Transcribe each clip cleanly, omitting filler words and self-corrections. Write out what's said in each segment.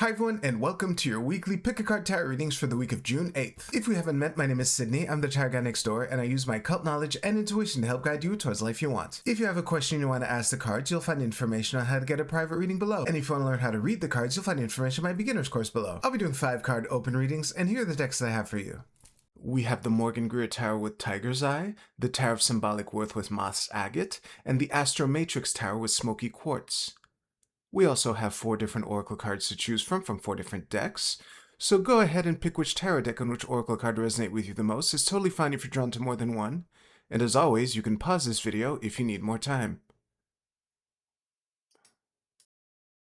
Hi everyone, and welcome to your weekly Pick a Card Tarot readings for the week of June 8th. If we haven't met, my name is Sydney, I'm the tarot guy next door, and I use my cult knowledge and intuition to help guide you towards life you want. If you have a question you want to ask the cards, you'll find information on how to get a private reading below. And if you want to learn how to read the cards, you'll find information on my beginner's course below. I'll be doing 5-card open readings, and here are the decks that I have for you. We have the Morgan Greer Tower with Tiger's Eye, the Tower of Symbolic Worth with Moth's Agate, and the Astro Matrix Tower with Smoky Quartz. We also have 4 different oracle cards to choose from 4 different decks, so go ahead and pick which tarot deck and which oracle card resonate with you the most. It's totally fine if you're drawn to more than one, and as always, you can pause this video if you need more time.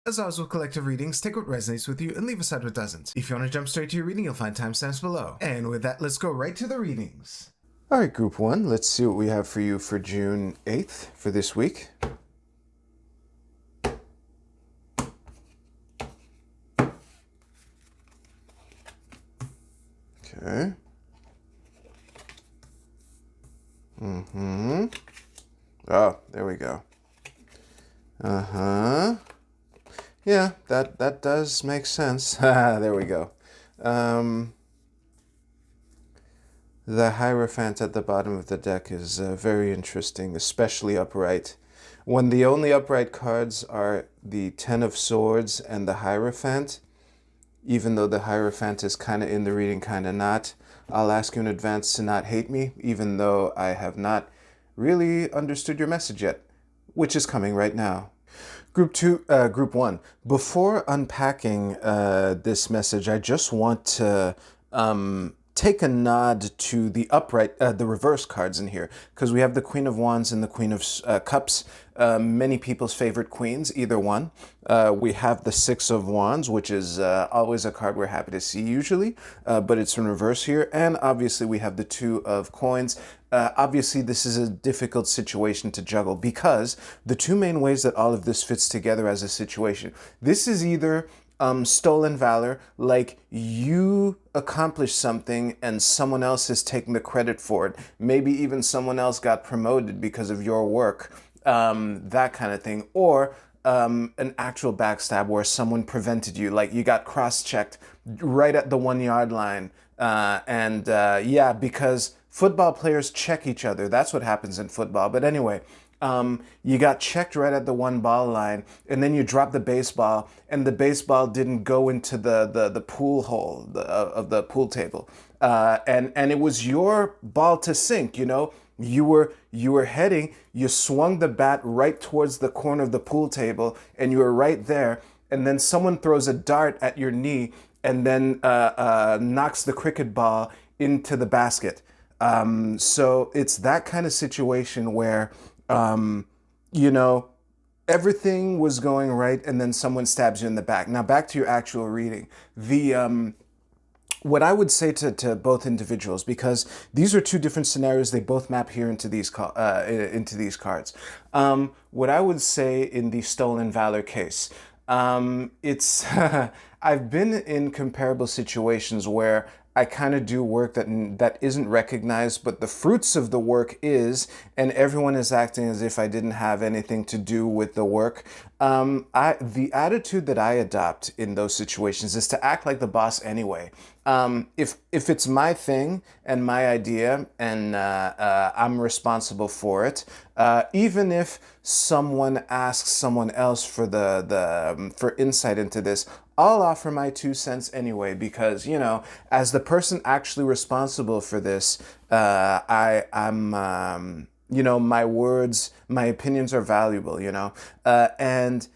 As always with collective readings, take what resonates with you and leave aside what doesn't. If you want to jump straight to your reading, you'll find timestamps below. And with that, let's go right to the readings. Alright, Group 1, let's see what we have for you for June 8th for this week. Okay. Oh, there we go. Yeah, that does make sense. There we go. The Hierophant at the bottom of the deck is very interesting, especially upright. When the only upright cards are the Ten of Swords and the Hierophant, even though the Hierophant is kind of in the reading, kind of not, I'll ask you in advance to not hate me, even though I have not really understood your message yet, which is coming right now. Group 1. Before unpacking this message, I just want to take a nod to the the reverse cards in here, because we have the Queen of Wands and the Queen of Cups, many people's favorite queens, either one. We have the Six of Wands, which is always a card we're happy to see usually, but it's in reverse here. And obviously we have the Two of Coins. Obviously this is a difficult situation to juggle, because the two main ways that all of this fits together as a situation, this is either stolen valor, like you accomplished something and someone else is taking the credit for it. Maybe even someone else got promoted because of your work, that kind of thing. Or an actual backstab where someone prevented you, like you got cross-checked right at the 1-yard line. Yeah, because football players check each other. That's what happens in football. But anyway, you got checked right at the 1-ball line, and then you dropped the baseball, and the baseball didn't go into the pool hole of the pool table, and it was your ball to sink. You know, you were heading, you swung the bat right towards the corner of the pool table, and you were right there, and then someone throws a dart at your knee, and then knocks the cricket ball into the basket. So it's that kind of situation where you know, everything was going right, and then someone stabs you in the back. Now, back to your actual reading. What I would say to both individuals, because these are two different scenarios, they both map here into these cards. What I would say in the Stolen Valor case, it's I've been in comparable situations where I kind of do work that isn't recognized, but the fruits of the work is, and everyone is acting as if I didn't have anything to do with the work. The attitude that I adopt in those situations is to act like the boss anyway. If it's my thing and my idea, and I'm responsible for it, even if someone asks someone else for for insight into this, I'll offer my 2 cents anyway, because, you know, as the person actually responsible for this, I'm you know, my words, my opinions are valuable, you know, and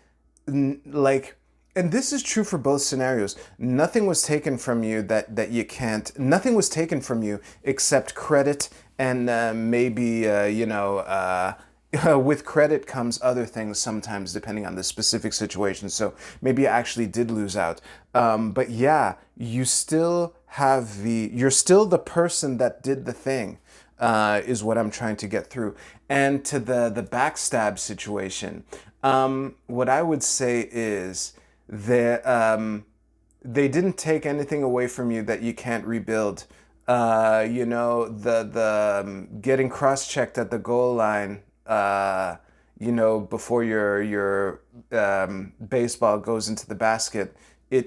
this is true for both scenarios. Nothing was taken from you that you can't. Nothing was taken from you except credit and maybe you know. With credit comes other things sometimes, depending on the specific situation. So maybe I actually did lose out. But yeah, you still have you're still the person that did the thing, is what I'm trying to get through. And to the backstab situation, what I would say is that they didn't take anything away from you that you can't rebuild. You know, the getting cross-checked at the goal line, you know, before your baseball goes into the basket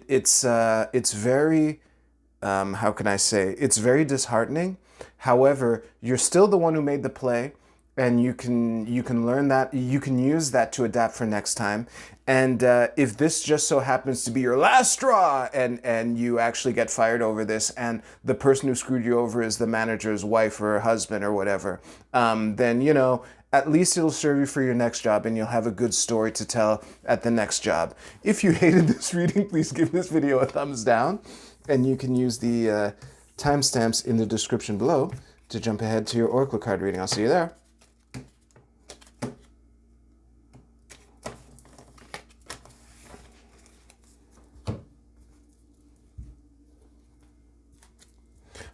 it's very, how can I say, it's very disheartening. However, you're still the one who made the play, and you can learn that, you can use that to adapt for next time. And if this just so happens to be your last straw, and you actually get fired over this, and the person who screwed you over is the manager's wife or husband or whatever, then at least it'll serve you for your next job, and you'll have a good story to tell at the next job. If you hated this reading, please give this video a thumbs down, and you can use the timestamps in the description below to jump ahead to your Oracle card reading. I'll see you there.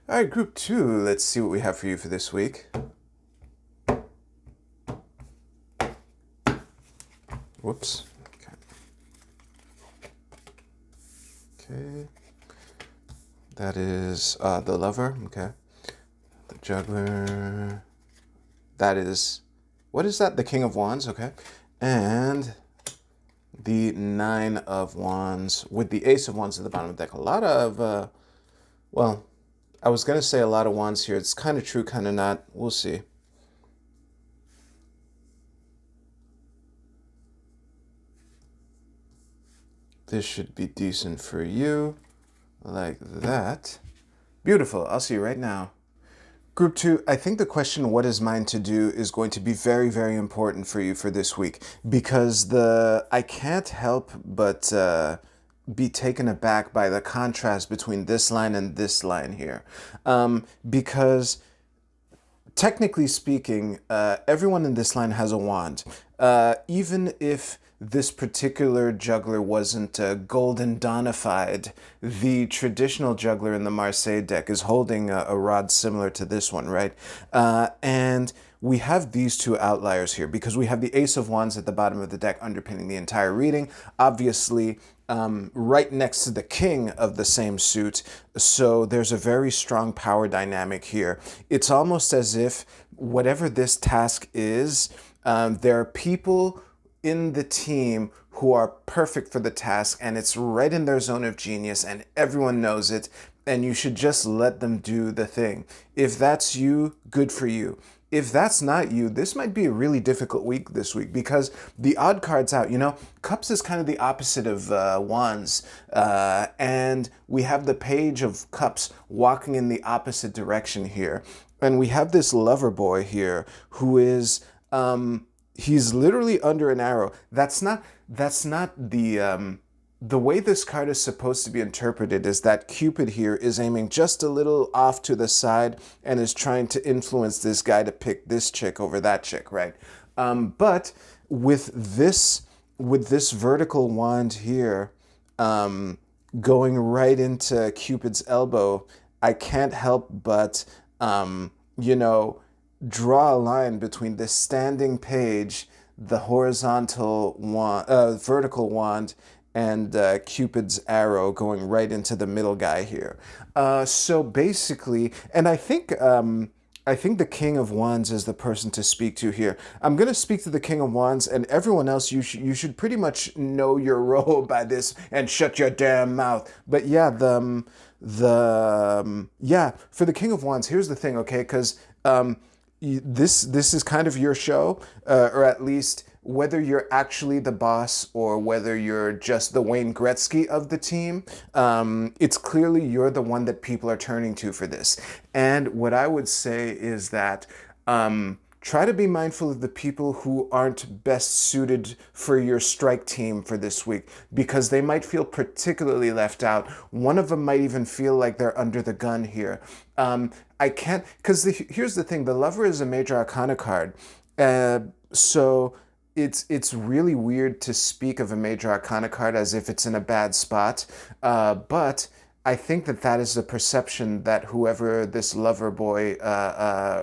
All right, group 2, let's see what we have for you for this week. Whoops. Okay. That is the lover. Okay. The juggler. That is, what is that? The King of Wands. Okay. And the Nine of Wands with the Ace of Wands at the bottom of the deck. A lot of, well, I was going to say a lot of wands here. It's kind of true, kind of not. We'll see. This should be decent for you. Like that. Beautiful. I'll see you right now. Group 2, I think the question, what is mine to do, is going to be very, very important for you for this week. Because I can't help but be taken aback by the contrast between this line and this line here. Because technically speaking, everyone in this line has a wand. Even if this particular juggler wasn't golden donified, the traditional juggler in the Marseille deck is holding a rod similar to this one, right? And we have these two outliers here because we have the Ace of Wands at the bottom of the deck underpinning the entire reading, obviously right next to the King of the same suit. So there's a very strong power dynamic here. It's almost as if whatever this task is, there are people in the team who are perfect for the task, and it's right in their zone of genius, and everyone knows it, and you should just let them do the thing. If that's you, good for you. If that's not you, this might be a really difficult week this week because the odd card's out. Cups is kind of the opposite of Wands, and we have the Page of Cups walking in the opposite direction here. And we have this lover boy here who is... he's literally under an arrow. That's not the way this card is supposed to be interpreted is that Cupid here is aiming just a little off to the side and is trying to influence this guy to pick this chick over that chick, right? But with this vertical wand here, going right into Cupid's elbow, I can't help but, draw a line between the standing page, the horizontal wand, vertical wand, and Cupid's arrow going right into the middle guy here. So basically, and I think the King of Wands is the person to speak to here. I'm going to speak to the King of Wands, and everyone else, you should pretty much know your role by this and shut your damn mouth. But yeah, for the King of Wands, here's the thing, okay? Because this is kind of your show, or at least whether you're actually the boss or whether you're just the Wayne Gretzky of the team, it's clearly you're the one that people are turning to for this. And what I would say is that try to be mindful of the people who aren't best suited for your strike team for this week, because they might feel particularly left out. One of them might even feel like they're under the gun here. I can't, because here's the thing, the Lover is a major arcana card. So it's really weird to speak of a major arcana card as if it's in a bad spot. But I think that is the perception that whoever this lover boy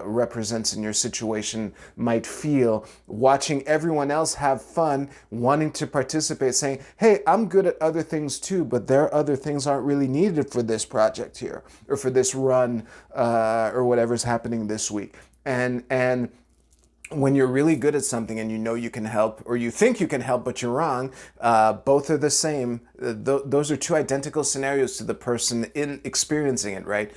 represents in your situation might feel, watching everyone else have fun, wanting to participate, saying, hey, I'm good at other things too, but their other things aren't really needed for this project here, or for this run, or whatever's happening this week. And when you're really good at something and you know you can help, or you think you can help but you're wrong, both are the same. Those are two identical scenarios to the person in experiencing it, right?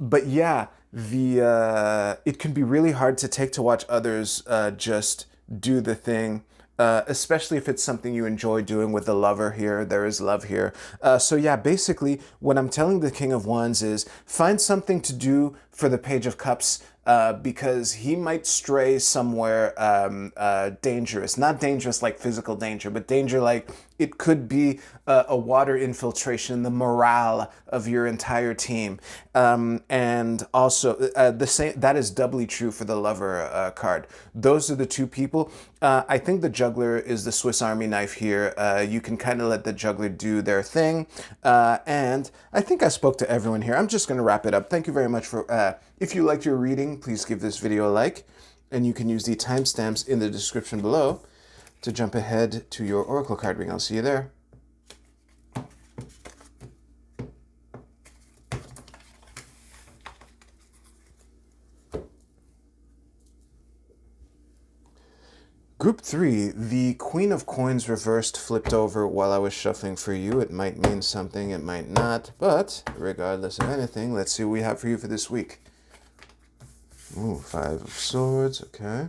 But yeah, the it can be really hard to take to watch others just do the thing. Especially if it's something you enjoy doing with the lover here. There is love here. So yeah, basically what I'm telling the King of Wands is find something to do for the Page of Cups, because he might stray somewhere dangerous. Not dangerous like physical danger, but danger like it could be a water infiltration, the morale of your entire team. And also, the same, that is doubly true for the lover card. Those are the two people. I think the juggler is the Swiss Army knife here. You can kind of let the juggler do their thing. And I think I spoke to everyone here. I'm just going to wrap it up. Thank you very much for, if you liked your reading, please give this video a like. And you can use the timestamps in the description below to jump ahead to your Oracle card reading. I'll see you there. Group 3, the Queen of Coins reversed flipped over while I was shuffling for you. It might mean something, it might not, but regardless of anything, let's see what we have for you for this week. Ooh, 5 of Swords, okay.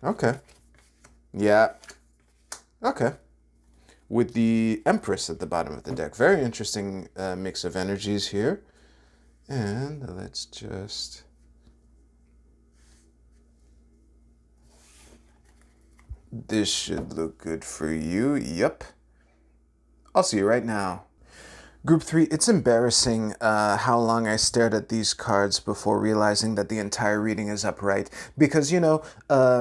Okay. Yeah. Okay. With the Empress at the bottom of the deck. Very interesting mix of energies here. And let's just... This should look good for you. Yep. I'll see you right now. Group 3, it's embarrassing how long I stared at these cards before realizing that the entire reading is upright. Because, you know,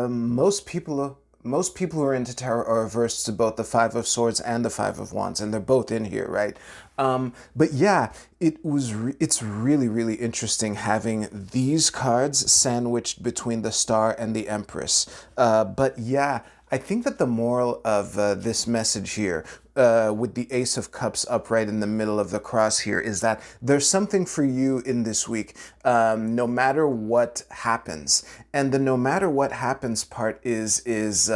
most people who are into tarot are averse to both the 5 of Swords and the 5 of Wands, and they're both in here, right? But yeah, it's really, really interesting having these cards sandwiched between the Star and the Empress. But yeah, I think that the moral of this message here, with the Ace of Cups upright in the middle of the cross here, is that there's something for you in this week, no matter what happens. And the no matter what happens part is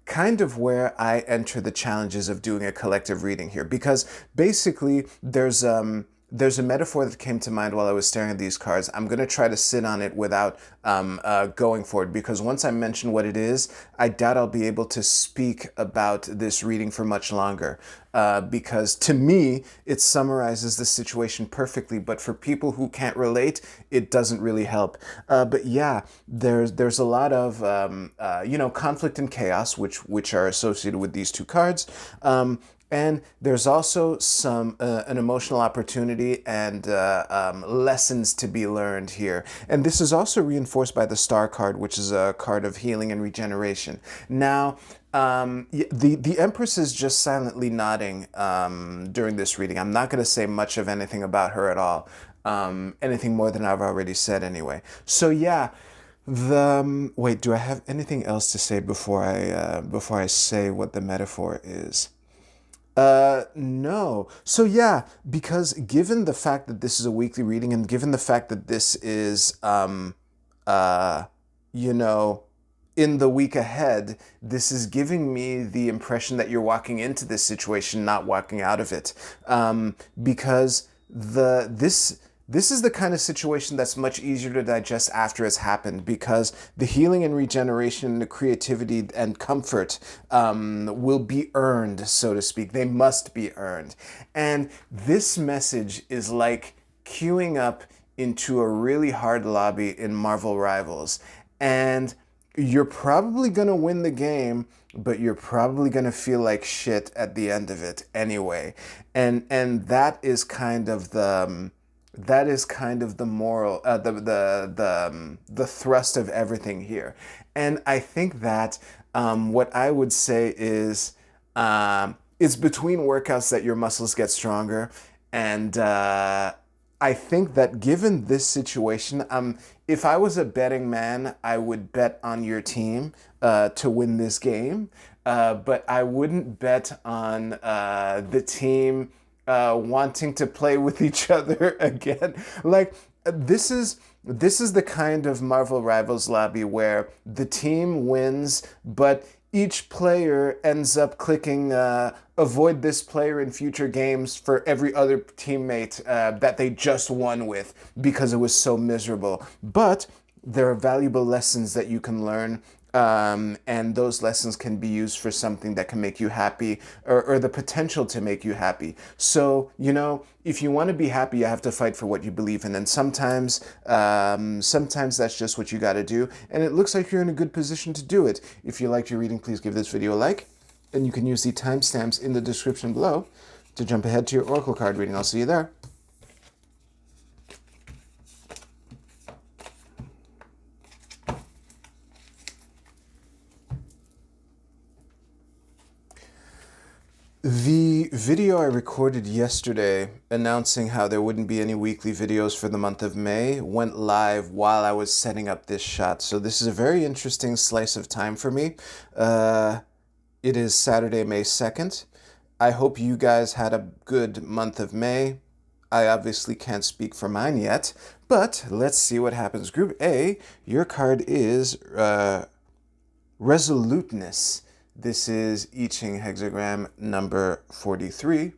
kind of where I enter the challenges of doing a collective reading here. Because basically there's a metaphor that came to mind while I was staring at these cards. I'm going to try to sit on it without going forward, because once I mention what it is, I doubt I'll be able to speak about this reading for much longer. Because to me, it summarizes the situation perfectly, but for people who can't relate, it doesn't really help. But yeah, there's a lot of you know, conflict and chaos, which are associated with these two cards. And there's also some an emotional opportunity and lessons to be learned here. And this is also reinforced by the Star card, which is a card of healing and regeneration. Now, the Empress is just silently nodding during this reading. I'm not going to say much of anything about her at all. Anything more than I've already said anyway. So yeah. Wait, do I have anything else to say before I say what the metaphor is? No. So yeah, because given the fact that this is a weekly reading and given the fact that this is, you know, in the week ahead, this is giving me the impression that you're walking into this situation, not walking out of it. Because this is the kind of situation that's much easier to digest after it's happened, because the healing and regeneration, the creativity and comfort will be earned, so to speak. They must be earned. And this message is like queuing up into a really hard lobby in Marvel Rivals. And you're probably going to win the game, but you're probably going to feel like shit at the end of it anyway. And that is kind of the... That is kind of the moral, the thrust of everything here. And I think that what I would say is it's between workouts that your muscles get stronger. And I think that given this situation, if I was a betting man, I would bet on your team to win this game. But I wouldn't bet on the team wanting to play with each other again. Like, This is the kind of Marvel Rivals lobby where the team wins, but each player ends up clicking avoid this player in future games for every other teammate that they just won with because it was so miserable. But there are valuable lessons that you can learn, and those lessons can be used for something that can make you happy, or the potential to make you happy. So, you know, if you want to be happy, you have to fight for what you believe in. And sometimes that's just what you got to do. And it looks like you're in a good position to do it. If you liked your reading, please give this video a like. And you can use the timestamps in the description below to jump ahead to your Oracle card reading. I'll see you there. The video I recorded yesterday announcing how there wouldn't be any weekly videos for the month of May went live while I was setting up this shot. So this is a very interesting slice of time for me. It is Saturday, May 2nd. I hope you guys had a good month of May. I obviously can't speak for mine yet, but let's see what happens. Group A, your card is Resoluteness. This is I Ching hexagram number 43.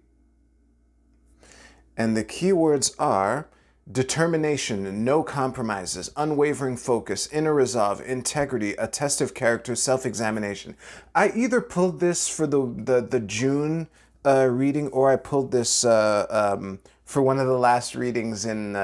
And the keywords are determination, no compromises, unwavering focus, inner resolve, integrity, a test of character, self-examination. I either pulled this for the June reading, or I pulled this for one of the last readings in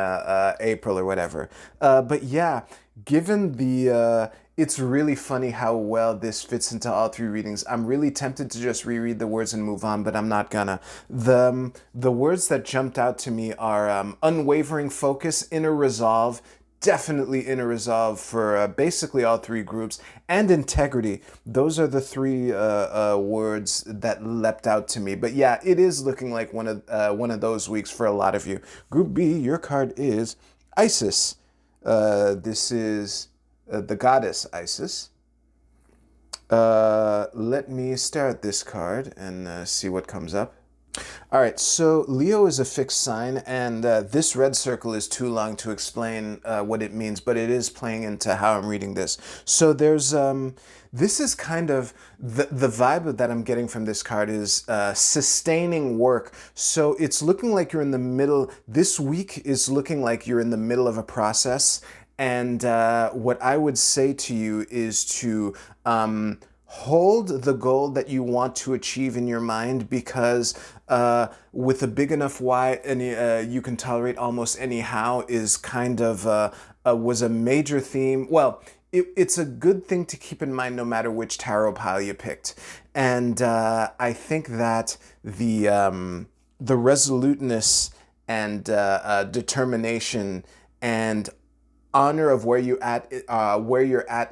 April or whatever. But yeah, given the... it's really funny how well this fits into all three readings. I'm really tempted to just reread the words and move on, but I'm not gonna. The words that jumped out to me are unwavering focus, inner resolve, definitely inner resolve for basically all three groups, and integrity. Those are the three words that leapt out to me. But yeah, it is looking like one of those weeks for a lot of you. Group B, your card is Isis. This is the goddess Isis. Let me stare at this card and see what comes up. All right, so Leo is a fixed sign, and this red circle is too long to explain what it means, but it is playing into how I'm reading this. So there's, this is kind of, the vibe that I'm getting from this card is sustaining work. So it's looking like you're in the middle, this week is looking like you're in the middle of a process. And what I would say to you is to hold the goal that you want to achieve in your mind, because with a big enough why, and you can tolerate almost any how is kind of was a major theme. Well, it's a good thing to keep in mind no matter which tarot pile you picked. And I think that the resoluteness and determination and honor of where you're at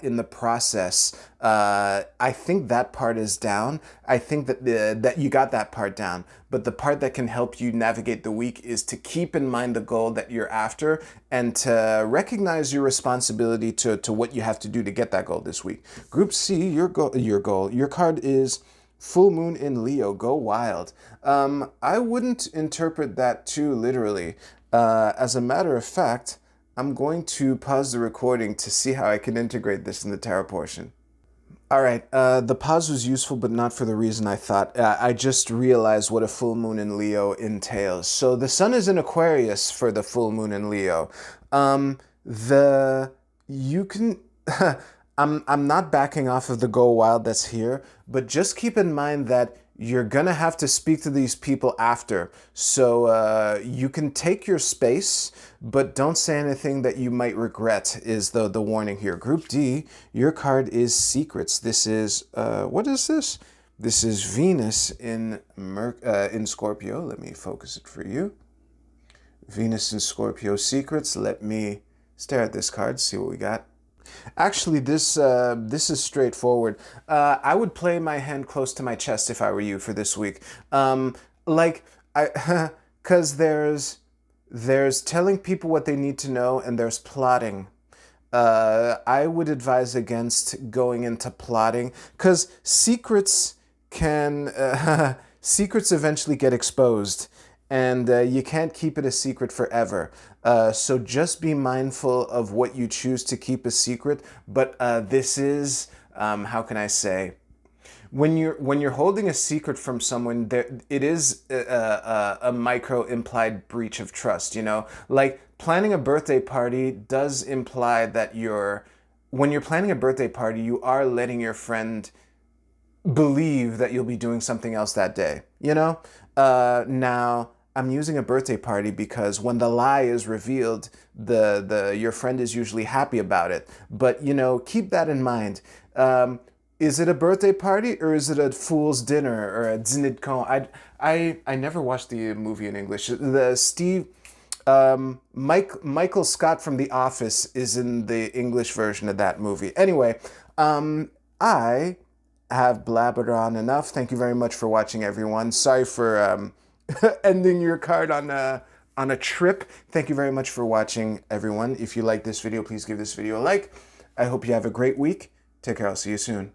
in the process, I think that part is down. I think that that you got that part down, but the part that can help you navigate the week is to keep in mind the goal that you're after, and to recognize your responsibility to what you have to do to get that goal this week. Group C, your card is Full Moon in Leo. Go wild. I wouldn't interpret that too literally. As a matter of fact, I'm going to pause the recording to see how I can integrate this in the tarot portion. All right, the pause was useful, but not for the reason I thought. I just realized what a full moon in Leo entails. So the sun is in Aquarius for the full moon in Leo. You can, I'm not backing off of the go wild that's here, but just keep in mind that you're gonna have to speak to these people after. So you can take your space, but don't say anything that you might regret, is the warning here. Group D, your card is Secrets. This is, what is this? This is Venus in Scorpio. Let me focus it for you. Venus in Scorpio, Secrets. Let me stare at this card, see what we got. Actually, this is straightforward. I would play my hand close to my chest if I were you for this week. Because there's telling people what they need to know, and there's plotting. I would advise against going into plotting, because secrets can secrets eventually get exposed. and you can't keep it a secret forever. So just be mindful of what you choose to keep a secret. But this is, how can I say, when you're holding a secret from someone, there it is a micro implied breach of trust. You know, like planning a birthday party does imply that when you're planning a birthday party, you are letting your friend believe that you'll be doing something else that day. You know, now I'm using a birthday party because when the lie is revealed, the your friend is usually happy about it. But you know, keep that in mind. Is it a birthday party or is it a fool's dinner or a dîner de con? I never watched the movie in English. The Michael Scott from The Office is in the English version of that movie. Anyway, I have blabbered on enough. Thank you very much for watching, everyone. Sorry for ending your card on a trip. Thank you very much for watching, everyone. If you like this video, please give this video a like. I hope you have a great week. Take care. I'll see you soon.